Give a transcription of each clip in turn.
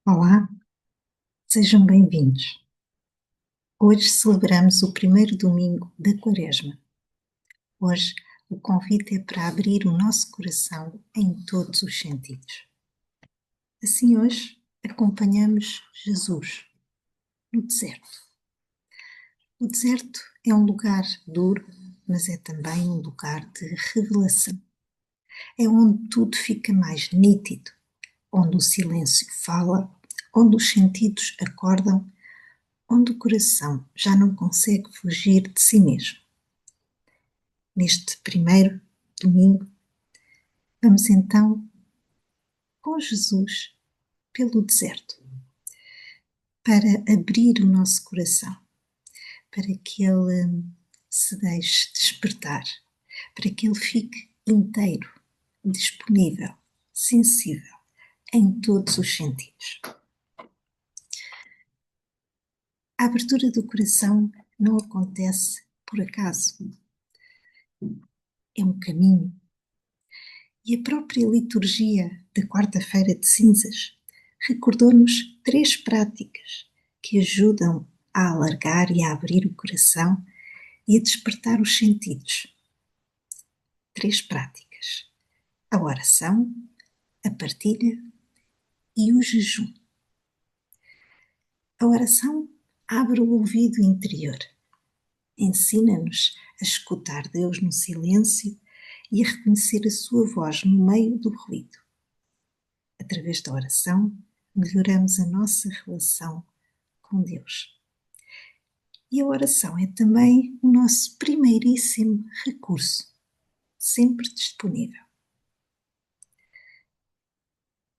Olá, sejam bem-vindos. Hoje celebramos o primeiro domingo da Quaresma. Hoje o convite é para abrir o nosso coração em todos os sentidos. Assim, hoje acompanhamos Jesus no deserto. O deserto é um lugar duro, mas é também um lugar de revelação. É onde tudo fica mais nítido, onde o silêncio fala, onde os sentidos acordam, onde o coração já não consegue fugir de si mesmo. Neste primeiro domingo, vamos então com Jesus pelo deserto, para abrir o nosso coração, para que ele se deixe despertar, para que ele fique inteiro, disponível, sensível, em todos os sentidos. A abertura do coração não acontece por acaso. É um caminho. E a própria liturgia da Quarta-feira de Cinzas recordou-nos 3 práticas que ajudam a alargar e a abrir o coração e a despertar os sentidos. 3 práticas: a oração, a partilha e o jejum. A oração abre o ouvido interior, ensina-nos a escutar Deus no silêncio e a reconhecer a sua voz no meio do ruído. Através da oração, melhoramos a nossa relação com Deus. E a oração é também o nosso primeiríssimo recurso, sempre disponível.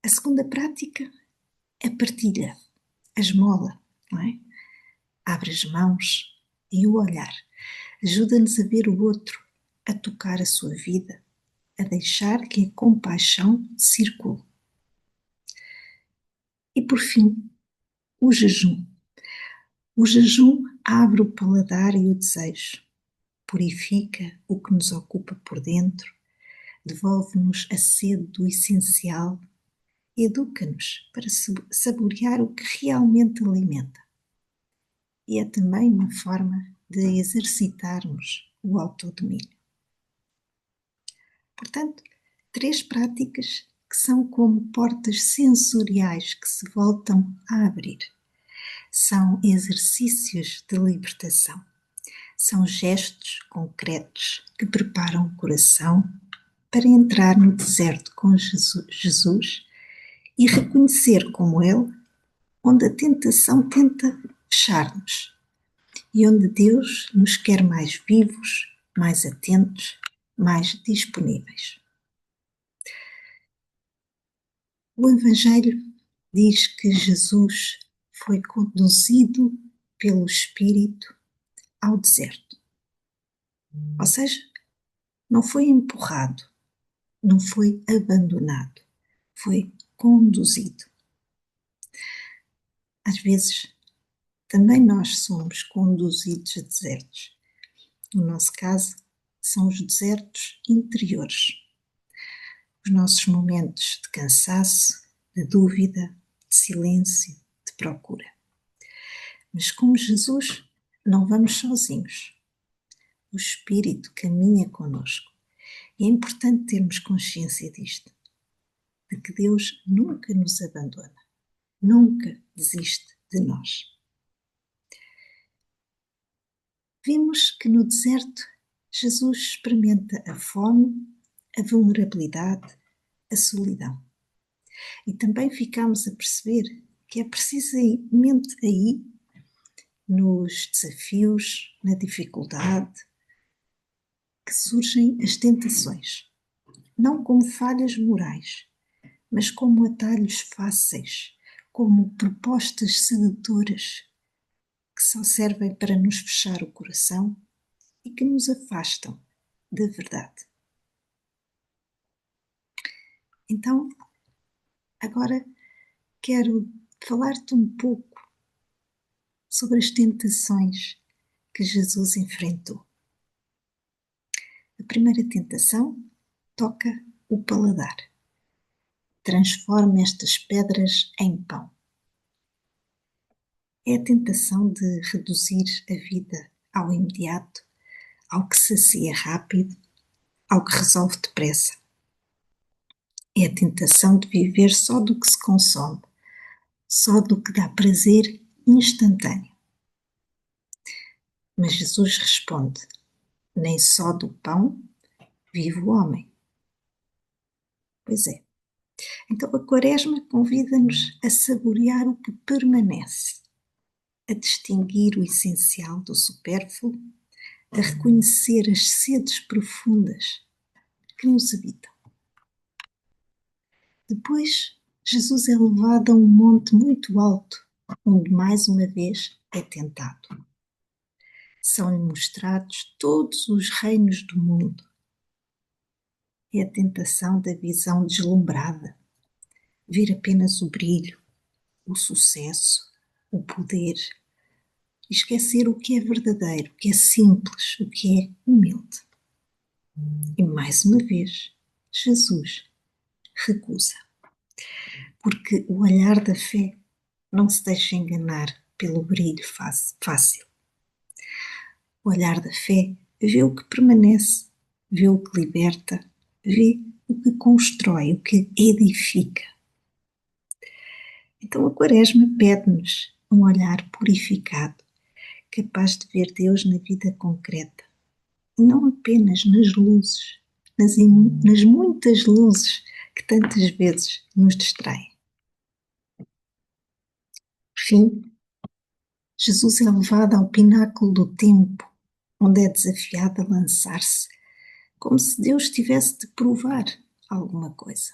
A segunda prática é a partilha, a esmola, não é? Abre as mãos e o olhar. Ajuda-nos a ver o outro, a tocar a sua vida, a deixar que a compaixão circule. E por fim, o jejum. O jejum abre o paladar e o desejo, purifica o que nos ocupa por dentro, devolve-nos a sede do essencial, educa-nos para saborear o que realmente alimenta. E é também uma forma de exercitarmos o autodomínio. Portanto, 3 práticas que são como portas sensoriais que se voltam a abrir. São exercícios de libertação. São gestos concretos que preparam o coração para entrar no deserto com Jesus e reconhecer como Ele, onde a tentação tenta fechar-nos e onde Deus nos quer mais vivos, mais atentos, mais disponíveis. O Evangelho diz que Jesus foi conduzido pelo Espírito ao deserto. Ou seja, não foi empurrado, não foi abandonado, foi conduzido. Às vezes, também nós somos conduzidos a desertos. No nosso caso, são os desertos interiores. Os nossos momentos de cansaço, de dúvida, de silêncio, de procura. Mas como Jesus, não vamos sozinhos. O Espírito caminha conosco. E é importante termos consciência disto, de que Deus nunca nos abandona, nunca desiste de nós. Vimos que no deserto Jesus experimenta a fome, a vulnerabilidade, a solidão. E também ficamos a perceber que é precisamente aí, nos desafios, na dificuldade, que surgem as tentações. Não como falhas morais, mas como atalhos fáceis, como propostas sedutoras que só servem para nos fechar o coração e que nos afastam da verdade. Então, agora quero falar-te um pouco sobre as tentações que Jesus enfrentou. A primeira tentação toca o paladar. Transforma estas pedras em pão. É a tentação de reduzir a vida ao imediato, ao que sacia rápido, ao que resolve depressa. É a tentação de viver só do que se consome, só do que dá prazer instantâneo. Mas Jesus responde: nem só do pão vive o homem. Pois é. Então a Quaresma convida-nos a saborear o que permanece, a distinguir o essencial do supérfluo, a reconhecer as sedes profundas que nos habitam. Depois, Jesus é levado a um monte muito alto, onde mais uma vez é tentado. São-lhe mostrados todos os reinos do mundo. É a tentação da visão deslumbrada, ver apenas o brilho, o sucesso, o poder, e esquecer o que é verdadeiro, o que é simples, o que é humilde. E mais uma vez, Jesus recusa, porque o olhar da fé não se deixa enganar pelo brilho fácil. O olhar da fé vê o que permanece, vê o que liberta, vê o que constrói, o que edifica. Então a Quaresma pede-nos um olhar purificado, capaz de ver Deus na vida concreta, e não apenas nas luzes, nas muitas luzes que tantas vezes nos distraem. Por fim, Jesus é levado ao pináculo do tempo, onde é desafiado a lançar-se, como se Deus tivesse de provar alguma coisa.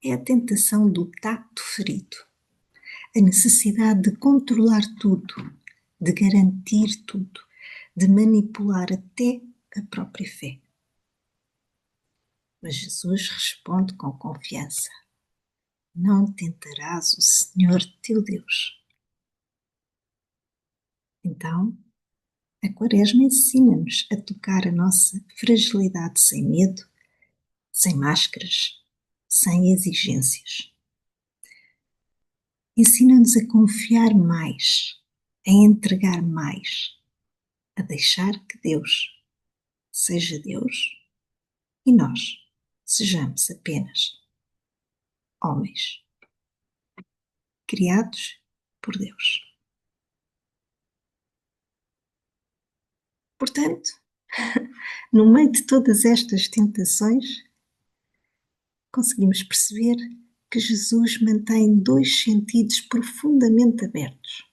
É a tentação do tacto ferido, a necessidade de controlar tudo, de garantir tudo, de manipular até a própria fé. Mas Jesus responde com confiança: não tentarás o Senhor teu Deus. Então, a Quaresma ensina-nos a tocar a nossa fragilidade sem medo, sem máscaras, sem exigências. Ensina-nos a confiar mais, a entregar mais, a deixar que Deus seja Deus e nós sejamos apenas homens, criados por Deus. Portanto, no meio de todas estas tentações, conseguimos perceber que Jesus mantém dois sentidos profundamente abertos: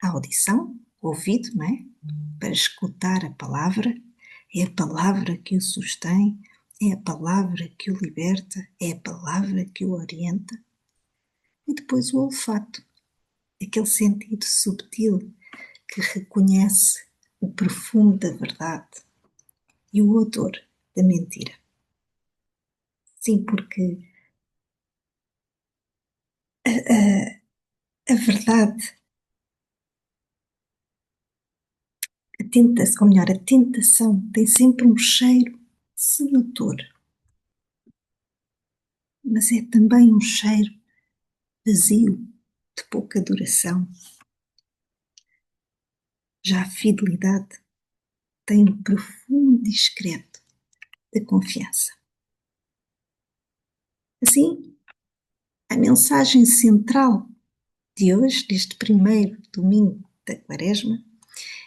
a audição, o ouvido, não é? Para escutar a palavra, é a palavra que o sustém, é a palavra que o liberta, é a palavra que o orienta. E depois o olfato, aquele sentido subtil que reconhece o perfume da verdade e o odor da mentira. Sim, porque a verdade, a tentação, ou melhor, a tentação tem sempre um cheiro sedutor, mas é também um cheiro vazio, de pouca duração. Já a fidelidade tem um perfume discreto de confiança. Assim, a mensagem central de hoje, deste primeiro domingo da Quaresma,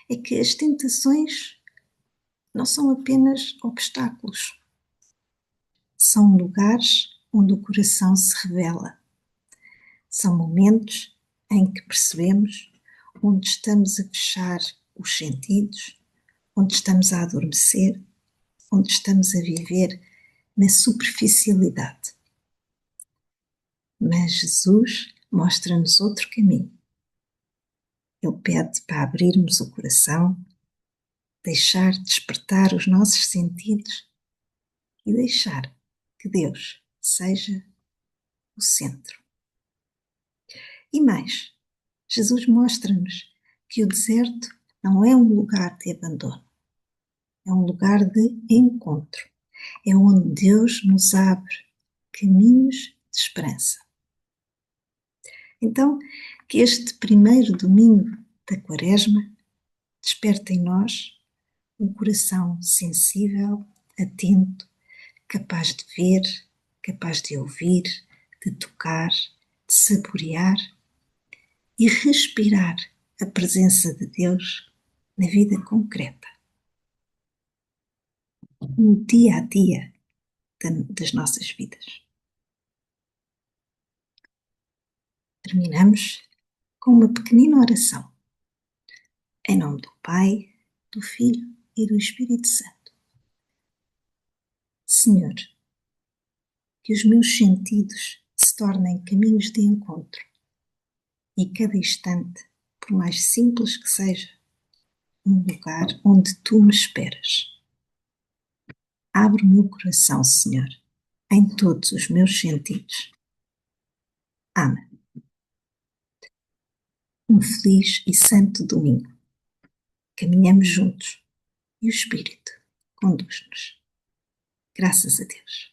é que as tentações não são apenas obstáculos, são lugares onde o coração se revela. São momentos em que percebemos onde estamos a fechar os sentidos, onde estamos a adormecer, onde estamos a viver na superficialidade. Mas Jesus mostra-nos outro caminho. Ele pede para abrirmos o coração, deixar despertar os nossos sentidos e deixar que Deus seja o centro. E mais, Jesus mostra-nos que o deserto não é um lugar de abandono, é um lugar de encontro, é onde Deus nos abre caminhos de esperança. Então, que este primeiro domingo da Quaresma desperte em nós um coração sensível, atento, capaz de ver, capaz de ouvir, de tocar, de saborear e respirar a presença de Deus na vida concreta, no dia a dia das nossas vidas. Terminamos com uma pequenina oração. Em nome do Pai, do Filho e do Espírito Santo. Senhor, que os meus sentidos se tornem caminhos de encontro e cada instante, por mais simples que seja, um lugar onde Tu me esperas. Abre o meu coração, Senhor, em todos os meus sentidos. Amém. Um feliz e santo domingo. Caminhamos juntos e o Espírito conduz-nos. Graças a Deus.